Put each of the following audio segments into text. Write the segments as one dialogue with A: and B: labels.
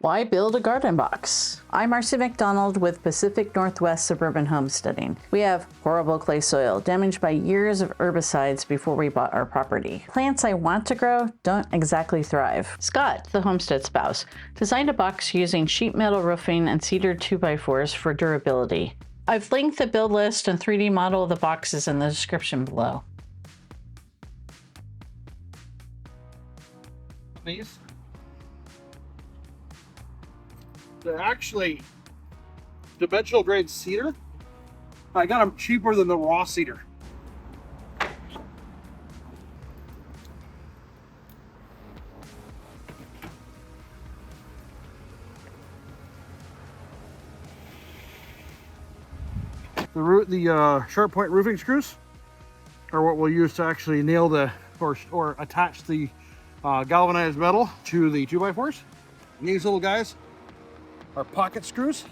A: Why build a garden box? I'm Scot McDonald with Pacific Northwest Suburban Homesteading. We have horrible clay soil, damaged by years of herbicides before we bought our property. Plants I want to grow don't exactly thrive. Scott, the homestead spouse, designed a box using sheet metal roofing and cedar 2x4s for durability. I've linked the build list and 3D model of the boxes in the description below.
B: These. They're actually dimensional grade cedar. I got them cheaper than the raw cedar. The sharp point roofing screws are what we'll use to actually nail the or attach the galvanized metal to the 2x4s. And these little guys are pocket screws,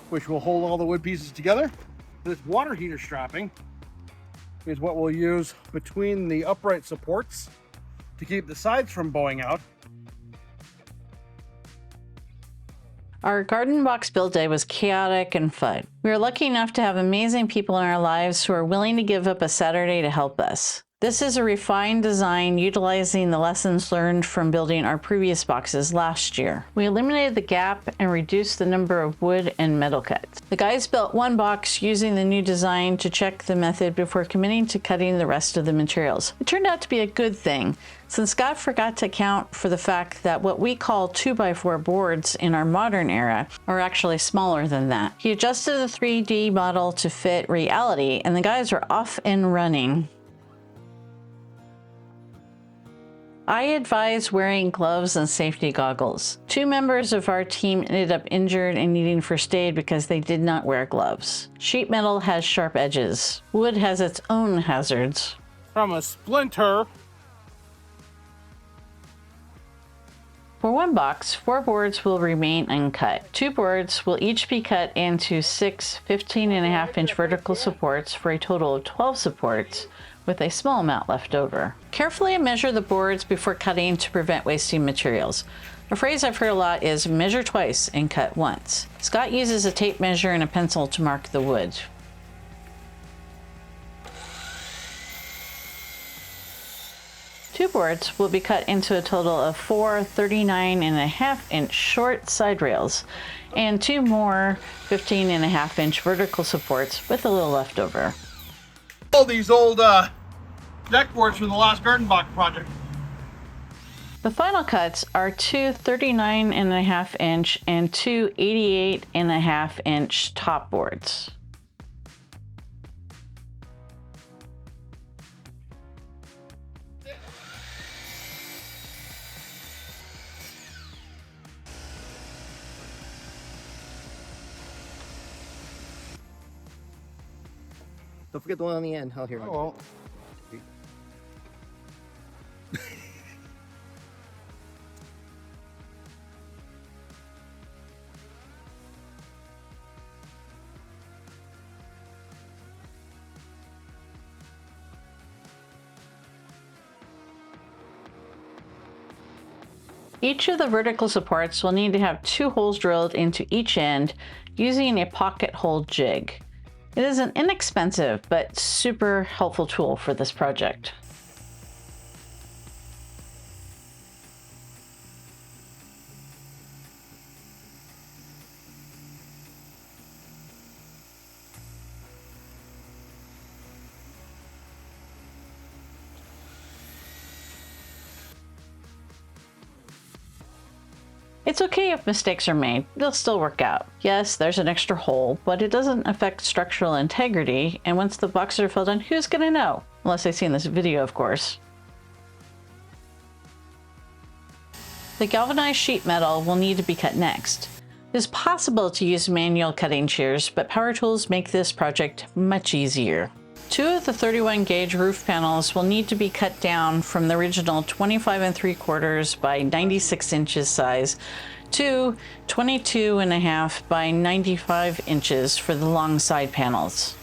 B: which will hold all the wood pieces together. This water heater strapping is what we'll use between the upright supports to keep the sides from bowing out.
A: Our garden box build day was chaotic and fun. We were lucky enough to have amazing people in our lives who are willing to give up a Saturday to help us. This is a refined design utilizing the lessons learned from building our previous boxes last year. We eliminated the gap and reduced the number of wood and metal cuts. The guys built one box using the new design to check the method before committing to cutting the rest of the materials. It turned out to be a good thing, since Scott forgot to account for the fact that what we call 2x4 boards in our modern era are actually smaller than that. He adjusted the 3D model to fit reality, and the guys are off and running. I advise wearing gloves and safety goggles. 2 members of our team ended up injured and needing first aid because they did not wear gloves. Sheet metal has sharp edges. Wood has its own hazards.
B: From a splinter.
A: For one box, 4 boards will remain uncut. 2 boards will each be cut into 6 15.5-inch vertical supports for a total of 12 supports, with a small amount left over. Carefully measure the boards before cutting to prevent wasting materials. A phrase I've heard a lot is measure twice and cut once. Scott uses a tape measure and a pencil to mark the wood. Two boards will be cut into a total of 4 39.5-inch short side rails and 2 more 15.5-inch vertical supports with a little left over.
B: All these old deck boards from the last garden box project.
A: The final cuts are 2 39.5-inch and 2 88.5-inch top boards.
C: Don't forget the one on the end. Here.
B: Oh, well.
A: Each of the vertical supports will need to have 2 holes drilled into each end using a pocket hole jig. It is an inexpensive but super helpful tool for this project. It's okay if mistakes are made, they'll still work out. Yes, there's an extra hole, but it doesn't affect structural integrity, and once the boxes are filled in, who's gonna know? Unless they've seen this video, of course. The galvanized sheet metal will need to be cut next. It is possible to use manual cutting shears, but power tools make this project much easier. 2 of the 31 gauge roof panels will need to be cut down from the original 25 3/4 by 96 inches size to 22.5 by 95 inches for the long side panels.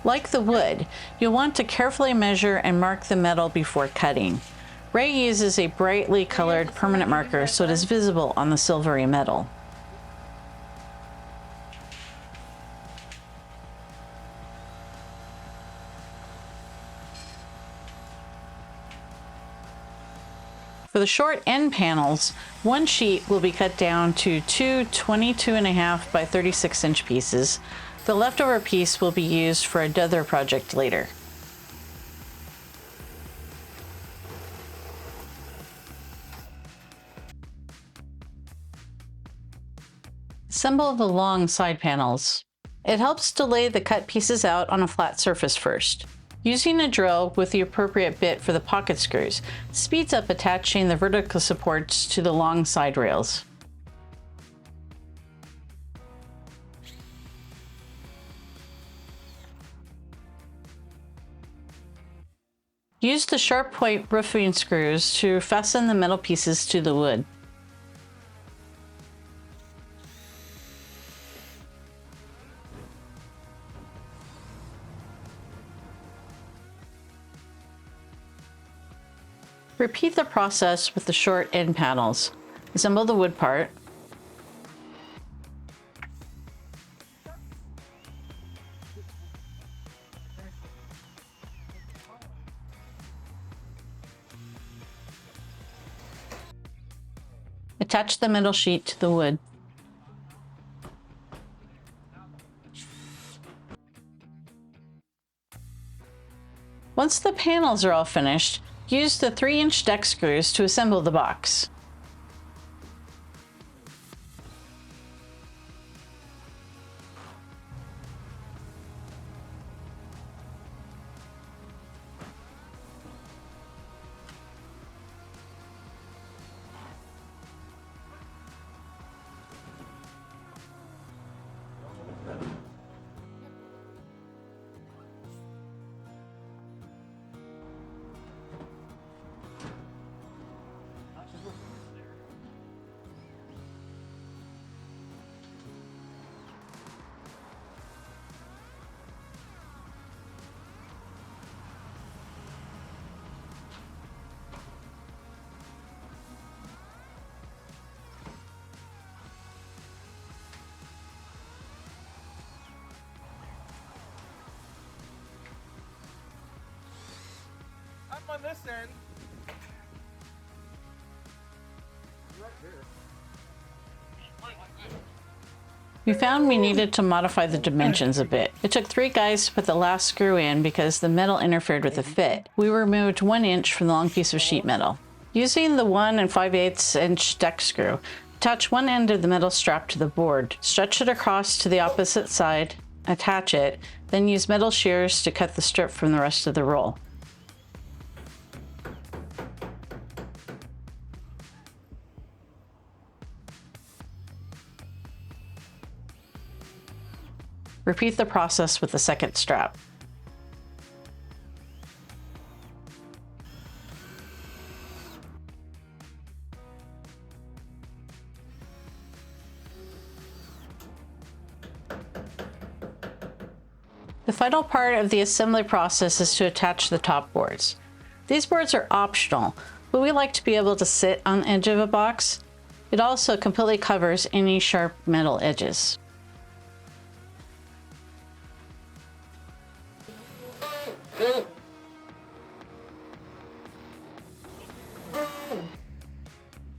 A: Like the wood, you'll want to carefully measure and mark the metal before cutting. Ray uses a brightly colored permanent marker so it is visible on the silvery metal. For the short end panels, one sheet will be cut down to two 22.5 by 36-inch pieces. The leftover piece will be used for another project later. Assemble the long side panels. It helps to lay the cut pieces out on a flat surface first. Using a drill with the appropriate bit for the pocket screws speeds up attaching the vertical supports to the long side rails. Use the sharp point roofing screws to fasten the metal pieces to the wood. Repeat the process with the short end panels. Assemble the wood part. Attach the middle sheet to the wood. Once the panels are all finished, use the 3-inch deck screws to assemble the box.
B: On this end. Right here.
A: We found we needed to modify the dimensions a bit. It took 3 guys to put the last screw in because the metal interfered with the fit. We removed 1 inch from the long piece of sheet metal. Using the 1 5/8 inch deck screw, attach one end of the metal strap to the board, stretch it across to the opposite side, attach it, then use metal shears to cut the strip from the rest of the roll. Repeat the process with the second strap. The final part of the assembly process is to attach the top boards. These boards are optional, but we like to be able to sit on the edge of a box. It also completely covers any sharp metal edges.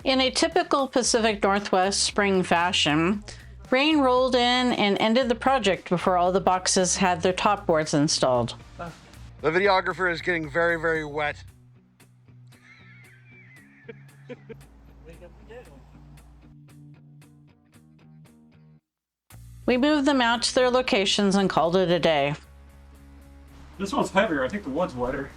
A: In a typical Pacific Northwest spring fashion, rain rolled in and ended the project before all the boxes had their top boards installed.
B: The videographer is getting very, very wet.
A: We moved them out to their locations and called it a day.
D: This one's heavier. I think the wood's wetter.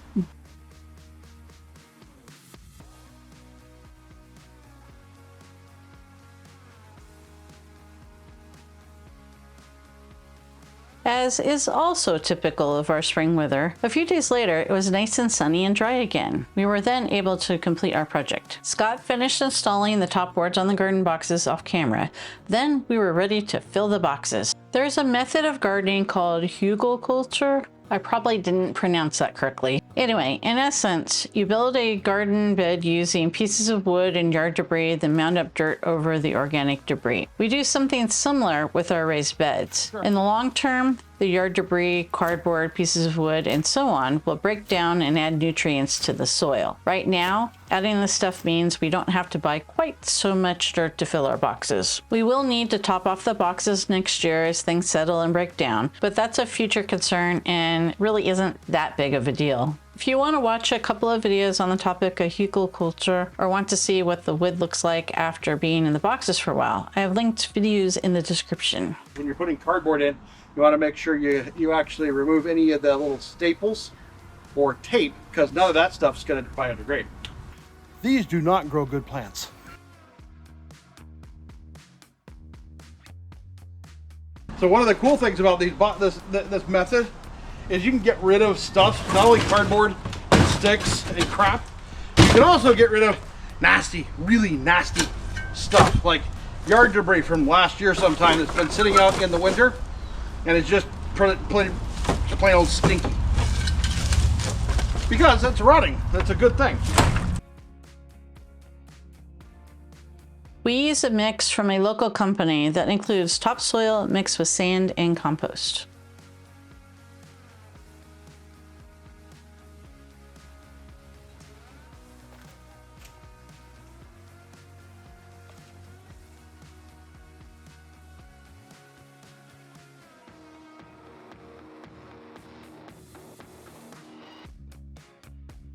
A: As is also typical of our spring weather, a few days later it was nice and sunny and dry again. We were then able to complete our project. Scott finished installing the top boards on the garden boxes off camera. Then we were ready to fill the boxes. There's a method of gardening called Hügelkultur. I probably didn't pronounce that correctly. Anyway, in essence, you build a garden bed using pieces of wood and yard debris, then mound up dirt over the organic debris. We do something similar with our raised beds. In the long term, the yard debris, cardboard, pieces of wood, and so on will break down and add nutrients to the soil. Right now, adding this stuff means we don't have to buy quite so much dirt to fill our boxes. We will need to top off the boxes next year as things settle and break down, but that's a future concern and really isn't that big of a deal. If you want to watch a couple of videos on the topic of Hügelkultur or want to see what the wood looks like after being in the boxes for a while, I have linked videos in the description.
B: When you're putting cardboard in, you want to make sure you actually remove any of the little staples or tape, because none of that stuff's going to biodegrade. These do not grow good plants. So one of the cool things about this method is you can get rid of stuff, not only cardboard and sticks and crap, you can also get rid of nasty, really nasty stuff like yard debris from last year sometime that's been sitting out in the winter and it's just plain old stinky. Because it's rotting, that's a good thing.
A: We use a mix from a local company that includes topsoil mixed with sand and compost.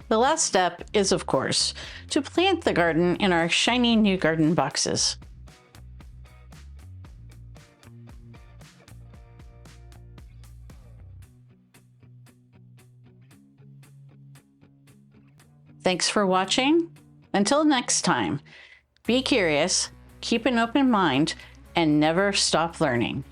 A: The last step is, of course, to plant the garden in our shiny new garden boxes. Thanks for watching. Until next time, be curious, keep an open mind, and never stop learning.